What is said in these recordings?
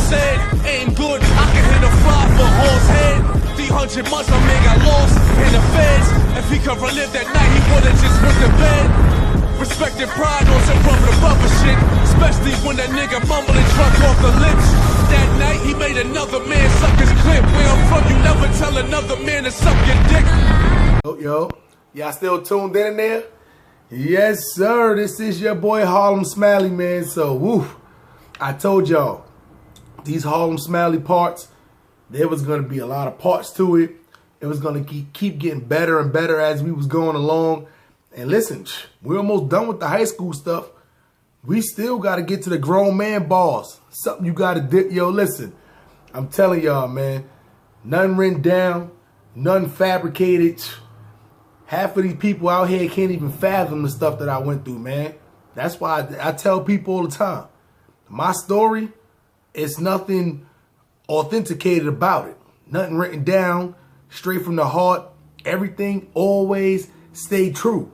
said, aim good, I can hit a fly for horse head. 300 months my man got lost in the feds. If he could relive that night, he would've just went to bed. Respect and pride on some rubber shit, especially when that nigga mumbling drunk off the lips. That night he made another man suck his clip. Where I'm from, you never tell another man to suck your dick. Yo, y'all still tuned in there? Yes, sir. This is your boy Harlem Smiley, man. So, woo, I told y'all, these Harlem Smiley parts, there was going to be a lot of parts to it. It was going to keep getting better and better as we was going along. And listen, we're almost done with the high school stuff. We still got to get to the grown man balls. Something you got to dip. Yo, listen, I'm telling y'all, man, nothing written down, nothing fabricated. Half of these people out here can't even fathom the stuff that I went through, man. That's why I tell people all the time, my story, it's nothing authenticated about it. Nothing written down, straight from the heart. Everything always stay true.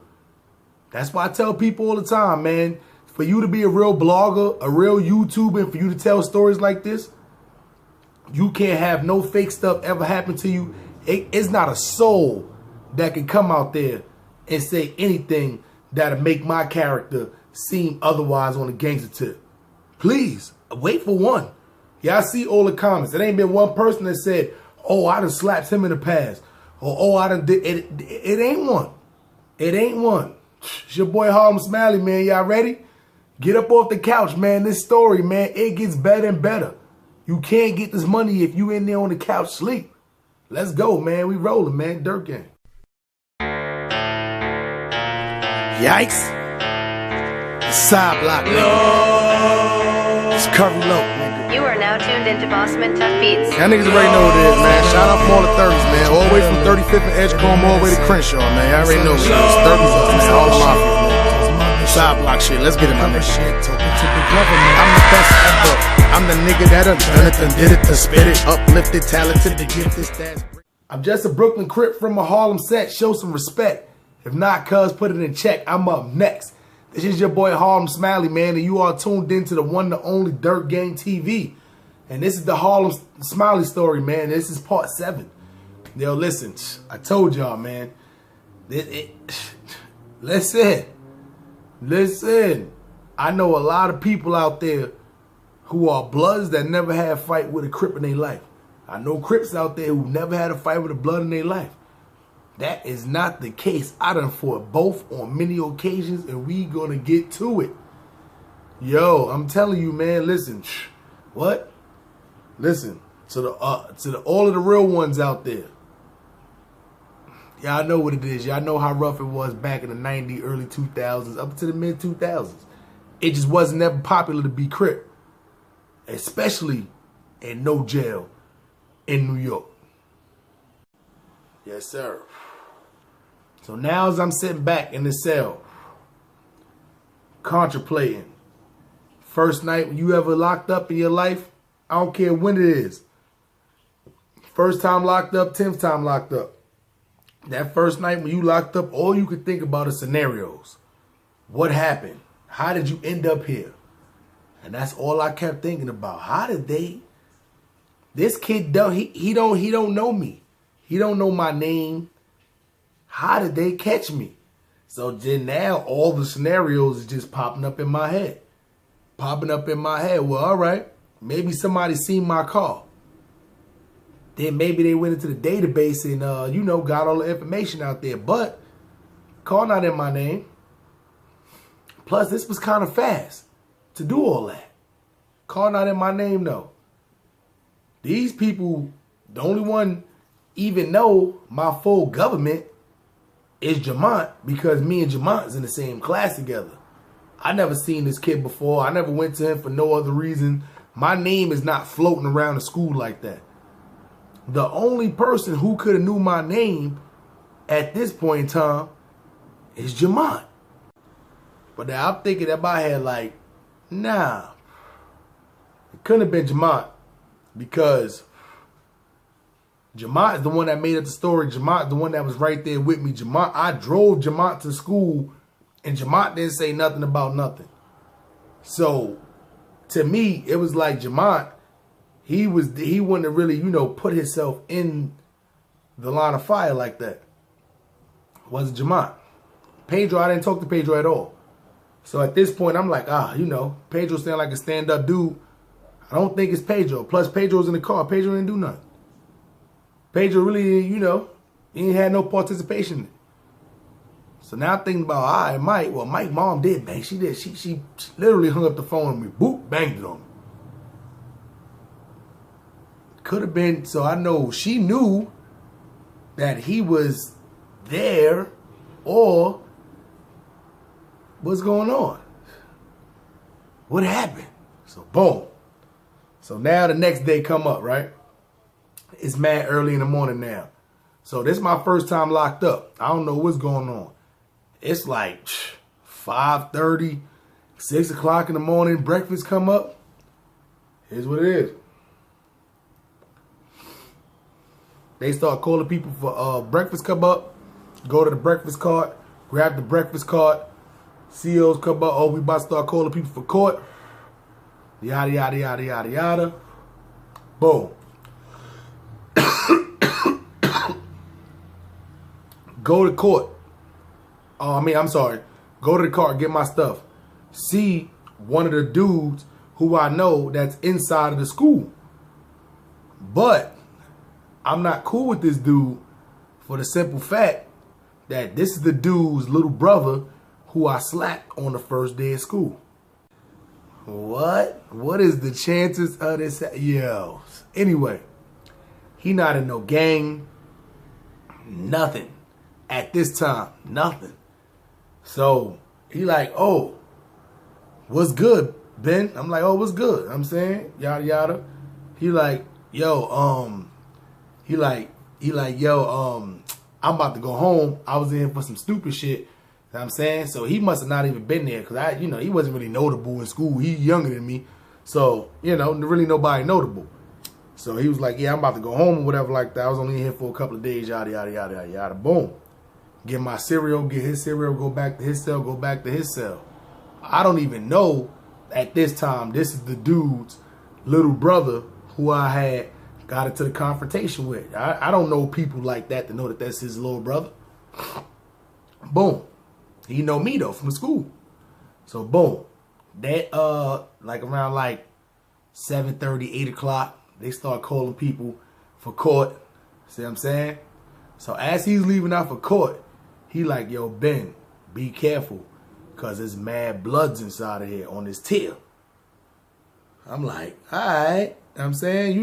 That's why I tell people all the time, man, for you to be a real blogger, a real YouTuber, and for you to tell stories like this, you can't have no fake stuff ever happen to you. It's not a soul that can come out there and say anything that'll make my character seem otherwise on a gangster tip. Please, wait for one. Y'all see all the comments. It ain't been one person that said, oh, I done slapped him in the past. Or, oh, I done did. It ain't one. It ain't one. It's your boy Harlem Smiley, man. Y'all ready? Get up off the couch, man. This story, man, it gets better and better. You can't get this money if you in there on the couch sleep. Let's go, man. We rolling, man. Dirt gang. Yikes. The side block, man. It's Curry Low, nigga. You are now tuned into Bossman Tough Beats. Y'all niggas already know what it is, man. Shout out from all the 30s, man. All the way from 35th and Edgecombe all the way to Crenshaw, man. Y'all already know what it is. 30s up, man. All the mafia, man. Side block shit. Let's get it, my nigga. I'm the best ever. I'm the nigga that done it, done did it, to spit it, uplifted, talented, the gifted, stats. I'm just a Brooklyn Crip from a Harlem set. Show some respect. If not, cuz, put it in check. I'm up next. This is your boy Harlem Smiley, man, and you are tuned into the one, the only Dirt Gang TV. And this is the Harlem Smiley story, man. This is part 7. Yo, listen, I told y'all, man. Listen. I know a lot of people out there who are bloods that never had a fight with a Crip in their life. I know Crips out there who never had a fight with a blood in their life. That is not the case. I done fought both on many occasions, and we gonna get to it. Yo, I'm telling you, man. Listen, what? Listen to all of the real ones out there. Y'all know what it is. Y'all know how rough it was back in the 90s, early 2000s, up to the mid 2000s. It just wasn't ever popular to be Crip, especially in no jail in New York. Yes, sir. So now as I'm sitting back in the cell, contemplating, first night when you ever locked up in your life, I don't care when it is. First time locked up, 10th time locked up. That first night when you locked up, all you could think about is scenarios. What happened? How did you end up here? And that's all I kept thinking about. How did this kid he don't know me. He don't know my name. How did they catch me? So then now all the scenarios is just popping up in my head. Well, all right. Maybe somebody seen my car. Then maybe they went into the database and, got all the information out there. But car not in my name. Plus, this was kind of fast to do all that. Car not in my name, though. These people, the only one even know my full government is Jamont, because me and Jamont's in the same class together. I never seen this kid before. I never went to him for no other reason. My name is not floating around the school like that. The only person who could have knew my name at this point in time is Jamont. But now I'm thinking in my head like, nah, it couldn't have been Jamont, because Jamont is the one that made up the story. Jamont, the one that was right there with me. Jamont, I drove Jamont to school, and Jamont didn't say nothing about nothing. So, to me, it was like Jamont he wouldn't have really, put himself in the line of fire like that. Wasn't Jamont. Pedro, I didn't talk to Pedro at all. So at this point, I'm like, Pedro sound like a stand-up dude. I don't think it's Pedro. Plus, Pedro's in the car. Pedro didn't do nothing. Pedro really, he ain't had no participation. So now I'm thinking about, all right, Mike. Well, Mike's mom did bang. She did. She literally hung up the phone on me. Boop, banged it on me. Could have been, so I know she knew that he was there, or what's going on? What happened? So boom. So now the next day come up, right? It's mad early in the morning now. So this is my first time locked up. I don't know what's going on. It's like 5:30, 6 o'clock in the morning. Breakfast come up. Here's what it is. They start calling people for breakfast come up. Go to the breakfast cart. Grab the breakfast cart. CEOs come up. Oh, we about to start calling people for court. Yada, yada, yada, yada, yada. Boom. Go to court. I'm sorry. Go to the car, get my stuff. See one of the dudes who I know that's inside of the school. But I'm not cool with this dude for the simple fact that this is the dude's little brother who I slapped on the first day of school. What? What is the chances of this? Yo. Anyway, he not in no gang. Nothing. At this time, nothing. So he like, oh, what's good, Ben? I'm like, oh, what's good? I'm saying, yada yada. He like, yo, I'm about to go home. I was in for some stupid shit. You know what I'm saying? So he must have not even been there because he wasn't really notable in school. He's younger than me. So, really nobody notable. So he was like, yeah, I'm about to go home or whatever like that. I was only in here for a couple of days, yada, yada, yada, yada, yada. Boom. Get my cereal, get his cereal, go back to his cell, go back to his cell. I don't even know at this time this is the dude's little brother who I had got into the confrontation with. I don't know people like that to know that that's his little brother. Boom. He know me though from school. So boom. That around 7:30, 8 o'clock, they start calling people for court. See what I'm saying? So as he's leaving out for court, he like, yo, Ben, be careful, cause there's mad bloods inside of here on this tier. I'm like, all right. I'm saying,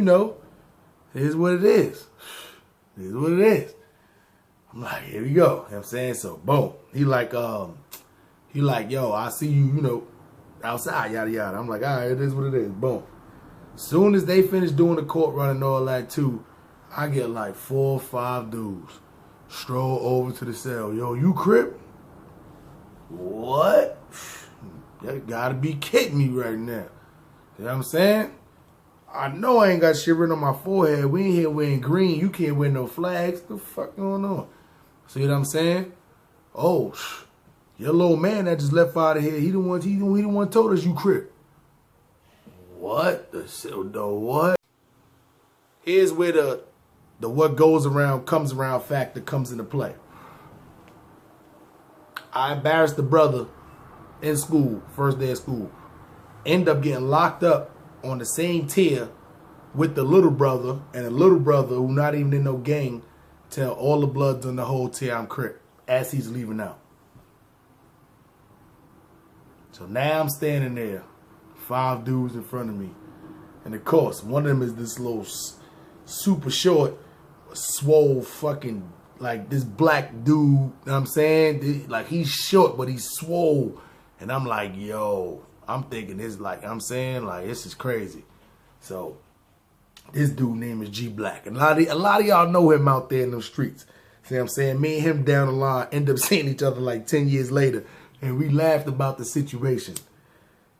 here's what it is. Here's what it is. I'm like, here we go. You know what I'm saying? So, boom. He like, yo, I see you, outside, yada, yada. I'm like, all right, it is what it is. Boom. Soon as they finish doing the court run and all that, too, I get like 4 or 5 dudes stroll over to the cell. Yo, you Crip? What? You gotta be kidding me right now. You know what I'm saying? I know I ain't got shit written on my forehead. We ain't here wearing green. You can't wear no flags. What the fuck going on? See what I'm saying? Oh, your little man that just left out of here, he the one told us you Crip. What? The what? Here's where the what goes around comes around factor comes into play. I embarrassed the brother in school, first day of school. End up getting locked up on the same tier with the little brother, and the little brother who not even in no gang tell all the bloods on the whole tier I'm Crip as he's leaving out. So now I'm standing there, 5 dudes in front of me. And of course, one of them is this little super short, swole fucking, like this black dude, you know what I'm saying? Like he's short, but he's swole. And I'm like, yo, I'm thinking this this is crazy. So this dude name is G Black. And a lot of y'all know him out there in those streets. See what I'm saying? Me and him down the line end up seeing each other like 10 years later. And we laughed about the situation.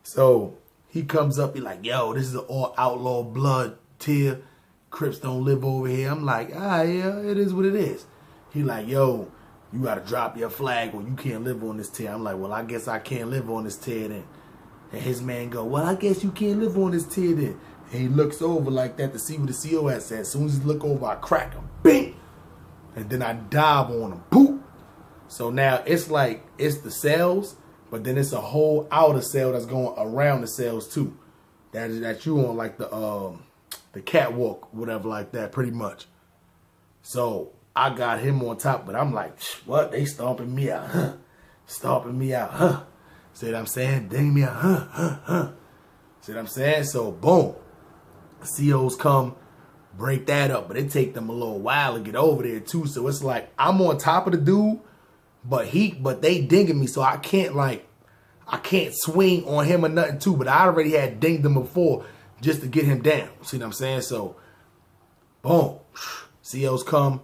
So he comes up, he like, yo, this is an all outlaw blood tier. Crips don't live over here. I'm like, yeah, it is what it is. He like, yo, you got to drop your flag or you can't live on this tier. I'm like, well, I guess I can't live on this tier then. And his man go, well, I guess you can't live on this tier then. And he looks over like that to see what the CO has said. As soon as he look over, I crack him. Bing! And then I dive on him. Poop! So now it's like, it's the cells, but then it's a whole outer cell that's going around the cells too. That you on like the catwalk, whatever like that, pretty much. So I got him on top, but I'm like, what? They stomping me out, huh? Stomping me out, huh? See what I'm saying? Ding me out, huh? See what I'm saying? So boom. COs come, break that up, but it take them a little while to get over there too. So it's like I'm on top of the dude, but they dinging me, so I can't swing on him or nothing too. But I already had dinged him before just to get him down. See what I'm saying? So boom, COs come,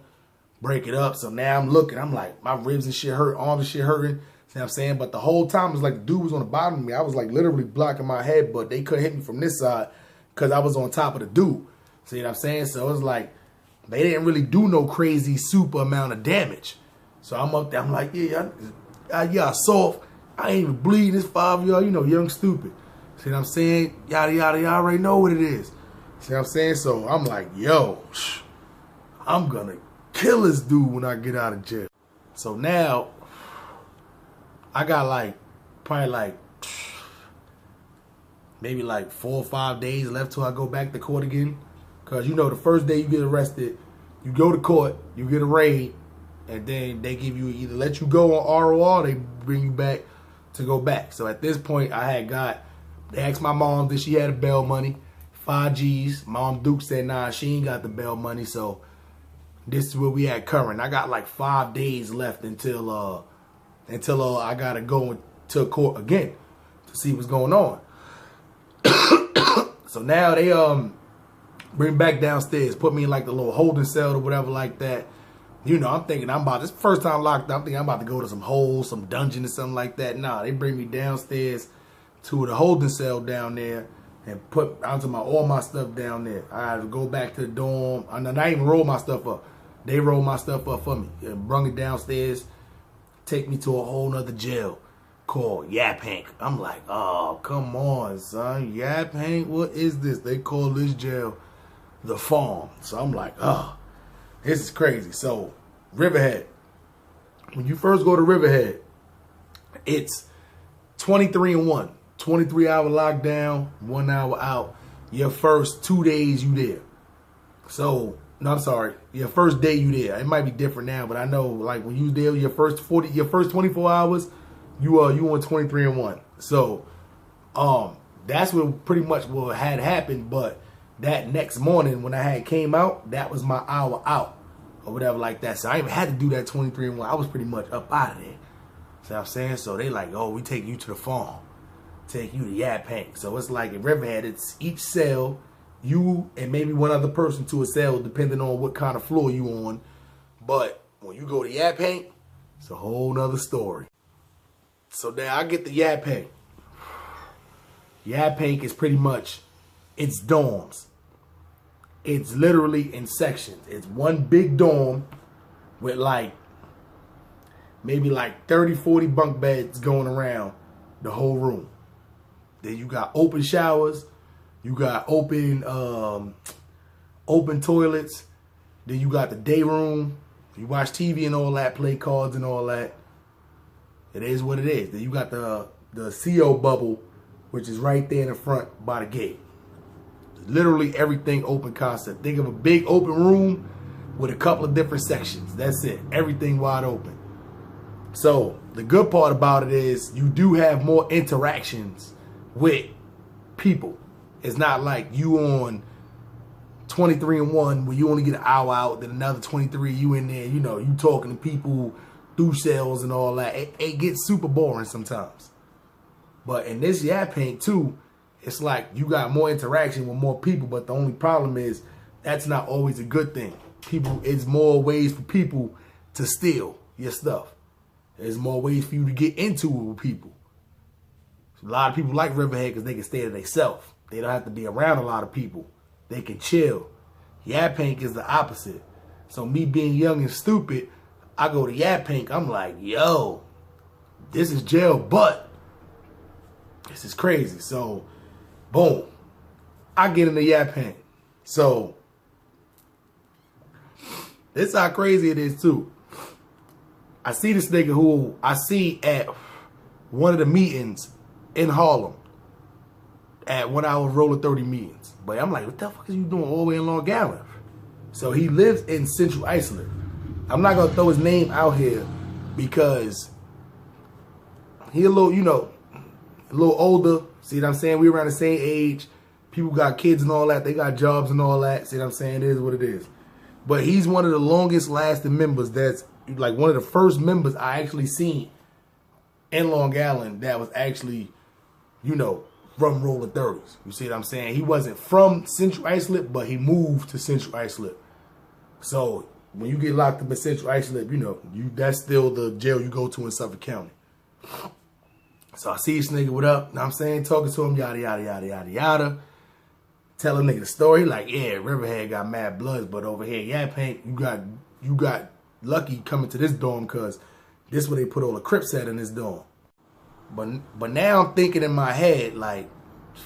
break it up. So now I'm looking, I'm like, my ribs and shit hurt, arms and shit hurting. See what I'm saying? But the whole time it was like the dude was on the bottom of me. I was like literally blocking my head, but they couldn't hit me from this side because I was on top of the dude. See what I'm saying? So it was like, they didn't really do no crazy super amount of damage. So I'm up there, I'm like, yeah, soft. I ain't even bleeding. This 5 of y'all, you know, young stupid. See what I'm saying? Yada, yada, y'all already know what it is. See what I'm saying? So I'm like, yo, I'm gonna kill this dude when I get out of jail. So now, I got probably maybe 4 or 5 days left till I go back to court again. Cause you know the first day you get arrested, you go to court, you get arraigned, and then they give you either let you go on ROR, or they bring you back to go back. So at this point they asked my mom that she had a bail money, 5 G's. Mom Duke said, nah, she ain't got the bail money. So this is where we at current. I got 5 days left until I gotta go to court again to see what's going on. So now they bring me back downstairs, put me in the little holding cell or whatever like that. You know, I'm thinking this first time locked up, I'm thinking I'm about to go to some hole, some dungeon or something like that. Nah, they bring me downstairs to the holding cell down there and put all my stuff down there. I had to go back to the dorm. I didn't even roll my stuff up. They rolled my stuff up for me and brung it downstairs, take me to a whole nother jail called Yap Hank. I'm like, oh, come on, son. Yap Hank, what is this? They call this jail the Farm. So I'm like, oh, this is crazy. So Riverhead. When you first go to Riverhead, it's 23-1. 23-hour lockdown, 1 hour out. Your first 2 days you there. So, no, I'm sorry. Your first day you there. It might be different now, but I know when you there, your first 24 hours, you on 23-1. So, that's what pretty much what had happened. But that next morning when I had came out, that was my hour out or whatever like that. So I even had to do that 23-1. I was pretty much up out of there. See what I'm saying? So they oh, we take you to the Farm. Take you to Yap Hank. So it's like in Riverhead, it's each cell, you and maybe one other person to a cell, depending on what kind of floor you on. But when you go to Yap Hank, it's a whole nother story. So now I get to Yap Hank. Yap Hank is pretty much, it's dorms. It's literally in sections. It's one big dorm with maybe 30, 40 bunk beds going around the whole room. Then you got open showers, you got open toilets, then you got the day room, you watch TV and all that, play cards and all that. It is what it is. Then you got the CO bubble, which is right there in the front by the gate. Literally everything open concept. Think of a big open room with a couple of different sections. That's it. Everything wide open. So the good part about it is you do have more interactions with people. It's not like you on 23-1 where you only get an hour out, then another 23 you in there, you know, you talking to people through cells and all that. It gets super boring sometimes. But in this Yap Hank too, it's like you got more interaction with more people, but the only problem is that's not always a good thing. It's more ways for people to steal your stuff. There's more ways for you to get into it with people. A lot of people like Riverhead because they can stay to themselves. They don't have to be around a lot of people. They can chill. Yap Hank is the opposite. So me being young and stupid, I go to Yap Hank. I'm like, yo, this is jail, but this is crazy. So, boom. I get in the Yap Hank. So, this how crazy it is too. I see this nigga who I see at one of the meetings in Harlem at 1 hour roller 30 meetings. But I'm like, what the fuck is you doing all the way in Long Island? So he lives in Central Islip. I'm not gonna throw his name out here because he a little, you know, a little older. See what I'm saying? We around the same age. People got kids and all that. They got jobs and all that. See what I'm saying? It is what it is. But he's one of the longest lasting members. That's like one of the first members I actually seen in Long Island that was actually, you know, from Rolling 30s. You see what I'm saying? He wasn't from Central Islip, but he moved to Central Islip. So when you get locked up in Central Islip, you know, that's still the jail you go to in Suffolk County. So I see this nigga, what up? Know what I'm saying? Talking to him, yada, yada, yada, yada, yada. Tell a nigga the story. Like, yeah, Riverhead got mad bloods, but over here, Yap Hank, you got lucky coming to this dorm because this is where they put all the Crips at in this dorm. But now I'm thinking in my head, like,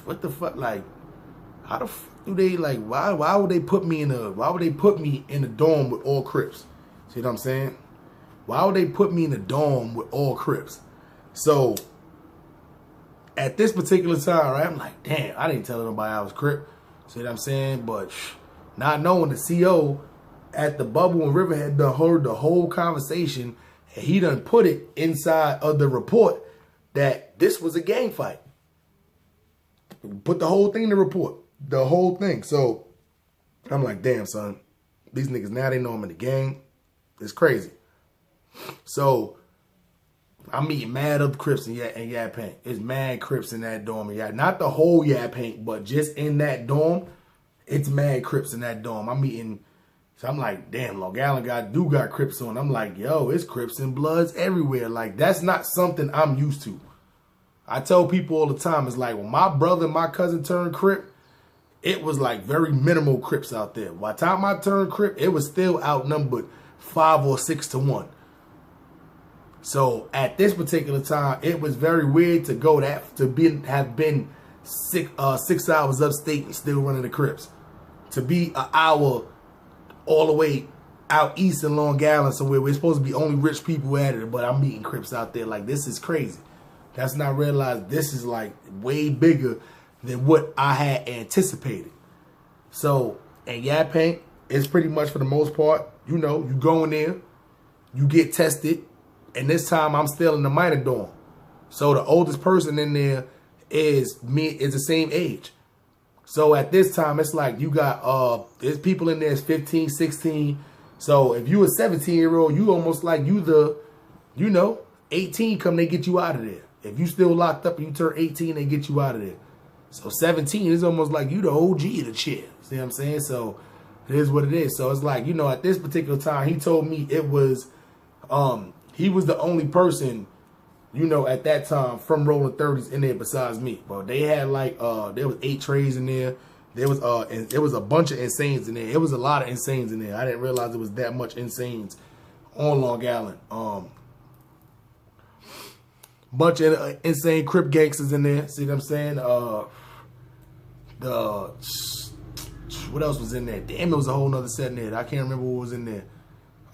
what the fuck? Like, how the fuck do they, like, why would they put me in a dorm with all Crips? See what I'm saying? Why would they put me in a dorm with all Crips? So at this particular time, right, I'm like, damn, I didn't tell nobody I was Crip. See what I'm saying? But not knowing the CO at the bubble in Riverhead done heard the whole conversation, and he done put it inside of the report that this was a gang fight. Put the whole thing in the report. The whole thing. So I'm like, damn, son. These niggas, now they know I'm in the gang. It's crazy. So I'm meeting mad other Crips and Yap Hank. It's mad Crips in that dorm. Yeah, not the whole Yap Hank, but just in that dorm, it's mad Crips in that dorm. I'm meeting, so I'm like, damn, Long Island got Crips on. I'm like, yo, it's Crips and Bloods everywhere. Like, that's not something I'm used to. I tell people all the time, it's like, when my brother and my cousin turned Crip, it was like very minimal Crips out there. By the time I turned Crip, it was still outnumbered 5 or 6 to 1. So at this particular time, it was very weird to go have been 6 hours upstate and still running the Crips. To be an hour all the way out east in Long Island somewhere where it's supposed to be only rich people at it, but I'm meeting Crips out there. Like, this is crazy. That's not realized this is like way bigger than what I had anticipated. So at Yap Hank, it's pretty much for the most part, you know, you go in there, you get tested, and this time I'm still in the minor dorm. So the oldest person in there is the same age. So at this time, it's like you got, there's people in there that's 15, 16. So if you a 17-year-old, you almost like you the, you know, 18 come, they get you out of there. If you still locked up and you turn 18, they get you out of there. So 17 is almost like you the OG of the chair. See what I'm saying? So it is what it is. So it's like, you know, at this particular time, he told me it was, he was the only person, you know, at that time from Rolling 30s in there besides me. But they had like, there was 8 trays in there. There was a bunch of insanes in there. It was a lot of insanes in there. I didn't realize there was that much insanes on Long Island. Bunch of insane Crip gangsters in there. See what I'm saying? What else was in there? Damn, there was a whole nother set in there. I can't remember what was in there.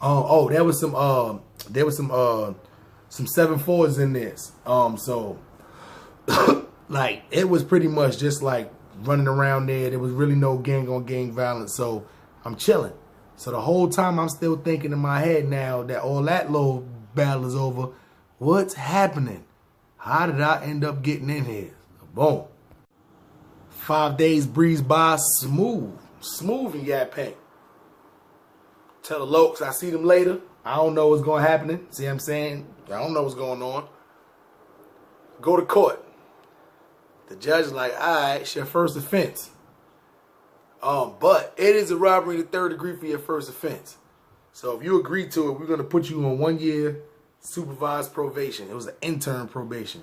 Oh, there was some 7-4s in there. So like it was pretty much just like running around there. There was really no gang on gang violence. So I'm chilling. So the whole time I'm still thinking in my head now that all that little battle is over. What's happening? How did I end up getting in here? Boom. 5 days breeze by smooth in Yap Hank. Tell the lokes I see them later. I don't know what's going to happen. See what I'm saying? I don't know what's going on. Go to court. The judge is like, all right, it's your first offense. But it is a robbery in the 3rd degree for your first offense. So if you agree to it, we're going to put you on 1 year supervised probation. It was an intern probation.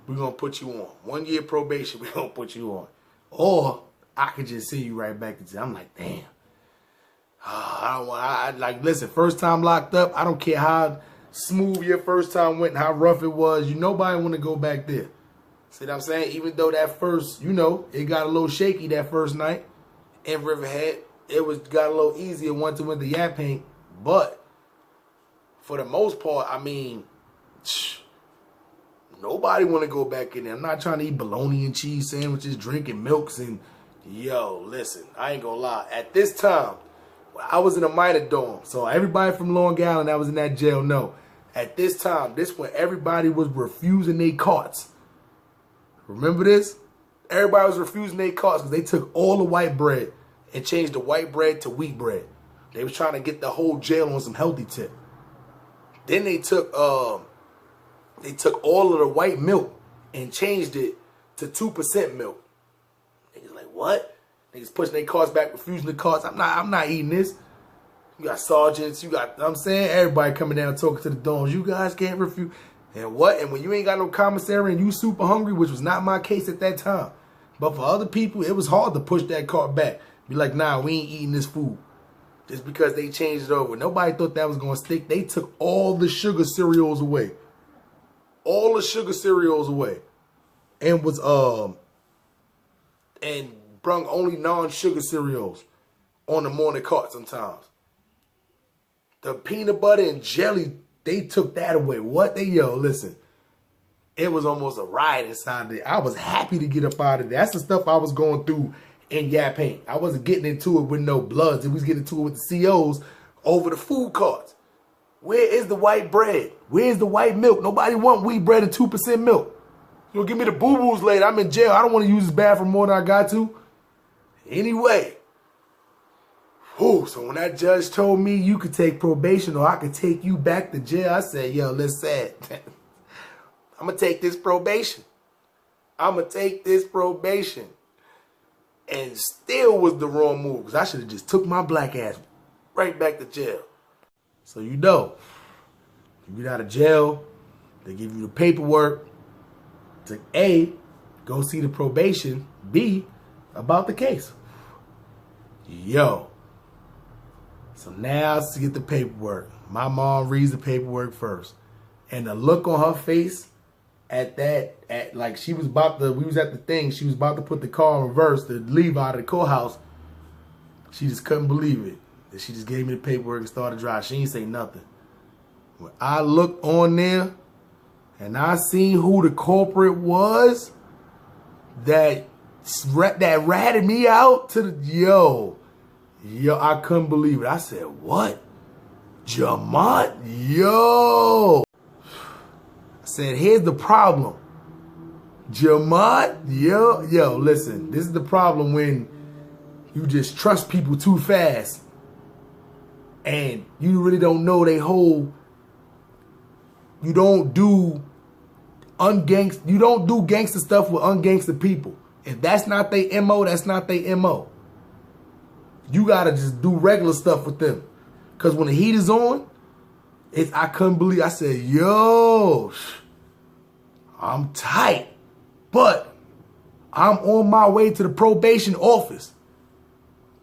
We're going to put you on 1 year probation. We're going to put you on. Or I could just see you right back to jail. I'm like, damn. Like, listen, first time locked up, I don't care how smooth your first time went and how rough it was. Nobody want to go back there. See what I'm saying? Even though that first, you know, it got a little shaky that first night in Riverhead, it got a little easier once it went to Yaphank. But for the most part, I mean, nobody want to go back in there. I'm not trying to eat bologna and cheese sandwiches, drinking milks, and yo, listen, I ain't gonna lie. At this time, I was in a minor dorm, so everybody from Long Island that was in that jail know. At this time, this when everybody was refusing their carts. Remember this? Everybody was refusing their carts because they took all the white bread and changed the white bread to wheat bread. They was trying to get the whole jail on some healthy tip. Then they took all of the white milk and changed it to 2% milk. Niggas like, what? Niggas pushing their carts back, refusing the carts. I'm not eating this. You got sergeants, you got, I'm saying, everybody coming down talking to the dorms. You guys can't refuse. And what? And when you ain't got no commissary and you super hungry, which was not my case at that time. But for other people, it was hard to push that cart back. Be like, nah, we ain't eating this food. Just because they changed it over. Nobody thought that was going to stick. They took all the sugar cereals away. All the sugar cereals away. And was, and brung only non-sugar cereals on the morning cart sometimes. The peanut butter and jelly, they took that away. What? Listen. It was almost a riot inside there. I was happy to get up out of there. That's the stuff I was going through in Yaphank. I wasn't getting into it with no bloods. It was getting into it with the COs over the food carts. Where is the white bread? Where's the white milk? Nobody want wheat bread and 2% milk. You'll give me the boo-boos later. I'm in jail. I don't want to use this bathroom more than I got to. Anyway. So when that judge told me you could take probation or I could take you back to jail, I said, yo, listen, I'm going to take this probation. I'm going to take this probation. And still was the wrong move because I should have just took my black ass right back to jail. So you know, you get out of jail, they give you the paperwork to A, go see the probation, B, about the case. Yo. So now to get the paperwork. My mom reads the paperwork first. And the look on her face like she was about to, we was at the thing, she was about to put the car in reverse to leave out of the courthouse. She just couldn't believe it. And she just gave me the paperwork and started driving. She didn't say nothing. When I looked on there and I seen who the culprit was that ratted me out to the, yo, I couldn't believe it. I said, what? Jamont? Yo. I said, here's the problem. Jamont? Yo, listen. This is the problem when you just trust people too fast. And you really don't know they whole, you don't do gangster stuff with ungangster people. If that's not their MO, that's not their MO. You gotta just do regular stuff with them. Cause when the heat is on, I couldn't believe, I said, yo, I'm tight. But I'm on my way to the probation office.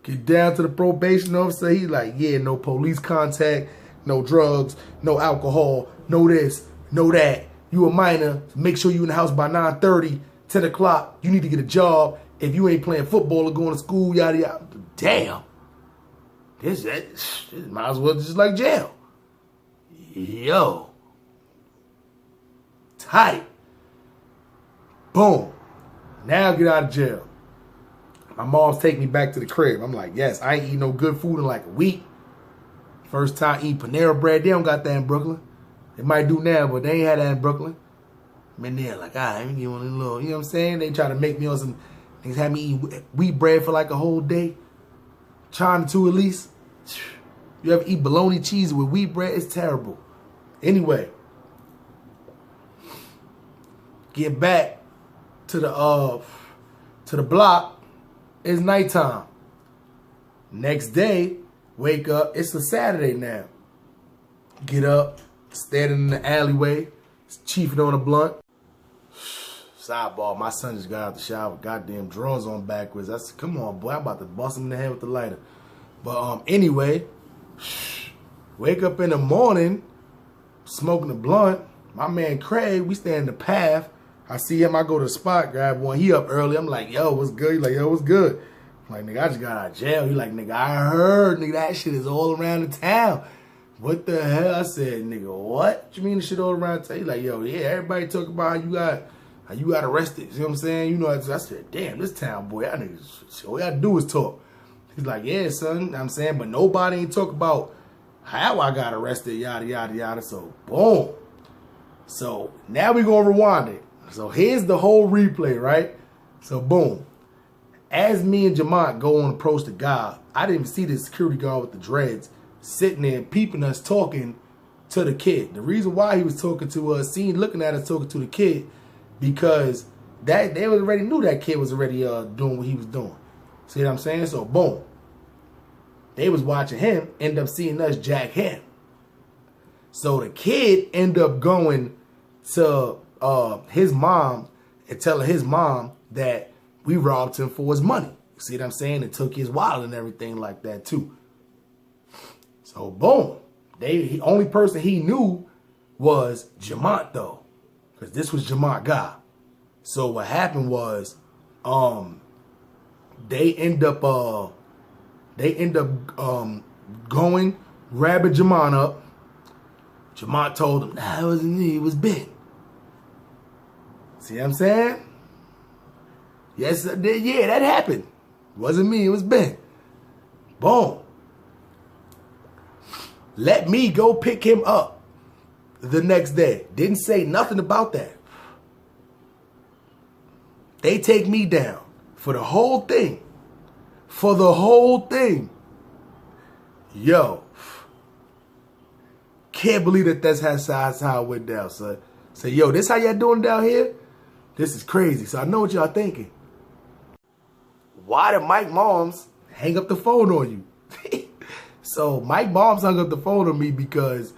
Get down to the probation officer, he's like, yeah, no police contact, no drugs, no alcohol, no this, no that. You a minor, make sure you in the house by 9:30, 10 o'clock. You need to get a job. If you ain't playing football or going to school, yada, yada. Damn. This might as well just like jail. Yo. Tight. Boom. Now get out of jail. My mom's taking me back to the crib. I'm like, yes, I ain't eating no good food in like a week. First time eating Panera bread. They don't got that in Brooklyn. They might do now, but they ain't had that in Brooklyn. I'm in there like, let me get one of them little, you know what I'm saying? They try to make me on some, niggas had me eat wheat bread for like a whole day. Trying to at least. You ever eat bologna cheese with wheat bread? It's terrible. Anyway. Get back to the block. It's nighttime. Next day, wake up. It's a Saturday now. Get up, standing in the alleyway, chiefing on a blunt. Sidebar, my son just got out the shower, goddamn drawers on backwards. I said, come on, boy, I'm about to bust him in the head with the lighter. But anyway, wake up in the morning, smoking a blunt. My man Craig, we stand in the path, I see him, I go to the spot, grab one. He up early. I'm like, yo, what's good? He like, yo, what's good? I'm like, nigga, I just got out of jail. He like, nigga, I heard, nigga, that shit is all around the town. What the hell? I said, nigga, what you mean the shit all around the town? He like, yo, yeah, everybody talk about how you got arrested. You know what I'm saying? You know, I said, damn, this town, boy, y'all niggas, all y'all do is talk. He's like, yeah, son, you know what I'm saying, but nobody ain't talk about how I got arrested, yada, yada, yada. So, boom. So, now we gonna rewind it. So, here's the whole replay, right? So, boom. As me and Jamont go on approach the guy, I didn't even see the security guard with the dreads sitting there peeping us talking to the kid. The reason why he was talking to us, looking at us talking to the kid, because they already knew that kid was already doing what he was doing. See what I'm saying? So, boom. They was watching him, end up seeing us jack him. So the kid end up going to his mom and telling his mom that we robbed him for his money. See what I'm saying? And took his wallet and everything like that too. So boom. The only person he knew was Jamont though. Because this was Jamont guy. So what happened was they end up going, grabbing Jamont up. Jamont told him, nah, it wasn't me, it was Ben. See what I'm saying? Yes, yeah, that happened. It wasn't me, it was Ben. Boom. Let me go pick him up the next day. Didn't say nothing about that. They take me down for the whole thing. For the whole thing. Yo. Can't believe that's how it went down, son. Say, yo, this how y'all doing down here? This is crazy. So I know what y'all thinking. Why did Mike Moms hang up the phone on you? So Mike Moms hung up the phone on me because,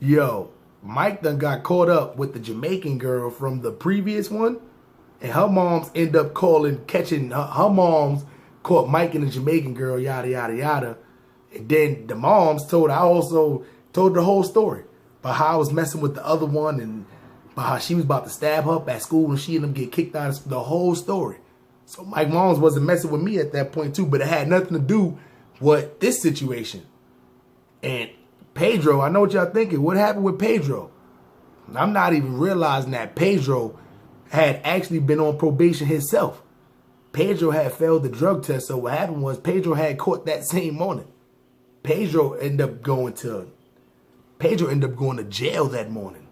yo, Mike done got caught up with the Jamaican girl from the previous one. And her moms end up catching, her moms caught Mike and the Jamaican girl, yada, yada, yada. And then the moms I also told the whole story about how I was messing with the other one and about how she was about to stab her up at school and she and them get kicked out of the whole story. So Mike Moms wasn't messing with me at that point too, but it had nothing to do with this situation. And Pedro, I know what y'all thinking. What happened with Pedro? I'm not even realizing that Pedro had actually been on probation himself. Pedro had failed the drug test, so what happened was Pedro had caught that same morning. Pedro ended up going to jail that morning.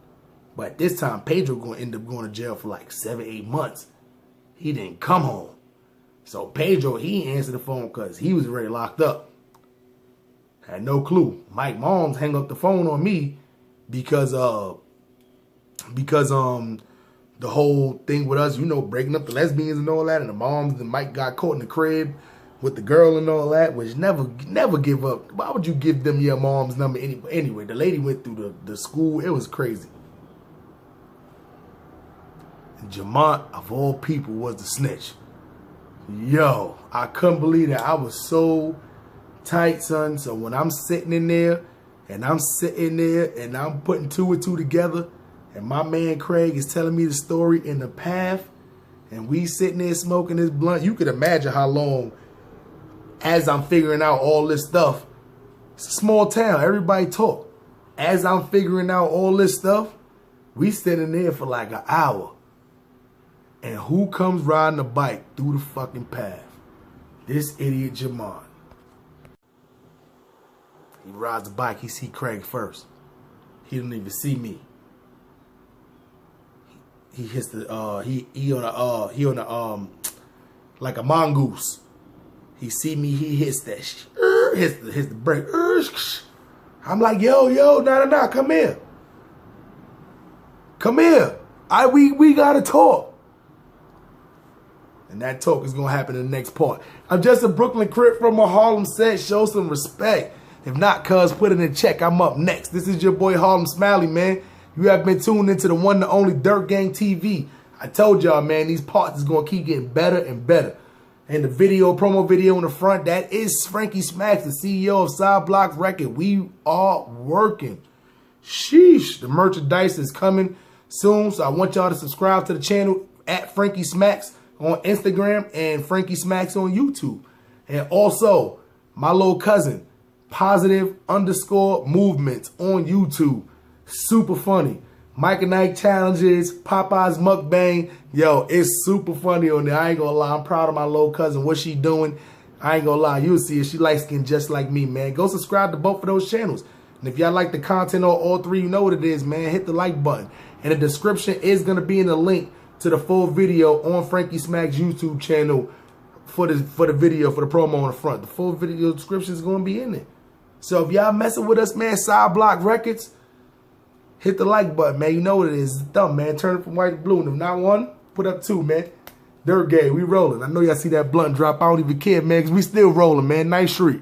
But this time, Pedro gonna end up going to jail for like 7-8 months. He didn't come home. So Pedro, he answered the phone because he was already locked up. Had no clue. Mike Moms hung up the phone on me because the whole thing with us, you know, breaking up the lesbians and all that, and the moms and Mike got caught in the crib with the girl and all that, which never give up. Why would you give them your mom's number anyway? The lady went through the school. It was crazy. And Jamont, of all people, was the snitch. Yo, I couldn't believe that. I was so tight, son. So when I'm sitting in there and I'm putting two and two together, and my man Craig is telling me the story in the path, and we sitting there smoking this blunt, you could imagine how long as I'm figuring out all this stuff. It's a small town. Everybody talk. As I'm figuring out all this stuff, we sitting there for like an hour. And who comes riding a bike through the fucking path? This idiot Jamont. He rides the bike. He see Craig first. He don't even see me. He hits the he on a like a mongoose. He see me, he hits that hits the brake. I'm like, yo, nah, come here. Come here. We gotta talk. And that talk is gonna happen in the next part. I'm just a Brooklyn Crip from a Harlem set. Show some respect. If not, cuz, put it in check. I'm up next. This is your boy Harlem Smiley, man. You have been tuned into the one and only Dirt Gang TV. I told y'all, man, these parts is gonna keep getting better and better. And the promo video in the front, that is Frankie Smacks, the CEO of Side Blocks Record. We are working. Sheesh. The merchandise is coming. soon. So I want y'all to subscribe to the channel at Frankie Smacks on Instagram and Frankie Smacks on YouTube. And also, my little cousin, Positive_Movements on YouTube. Super funny. Mike and Ike challenges, Popeye's mukbang. Yo, it's super funny on there. I ain't gonna lie. I'm proud of my little cousin. What she doing? I ain't gonna lie. You'll see it. She light skin just like me, man. Go subscribe to both of those channels. And if y'all like the content on all three, you know what it is, man. Hit the like button. And the description is gonna be in the link to the full video on Frankie Smacks YouTube channel for the video, for the promo on the front. The full video description is gonna be in there. So if y'all messing with us, man, Side Block Records, hit the like button, man. You know what it is. It's the thumb, man. Turn it from white to blue. And if not one, put up two, man. Dirt Gay, we rolling. I know y'all see that blunt drop. I don't even care, man, because we still rolling, man. Nice street.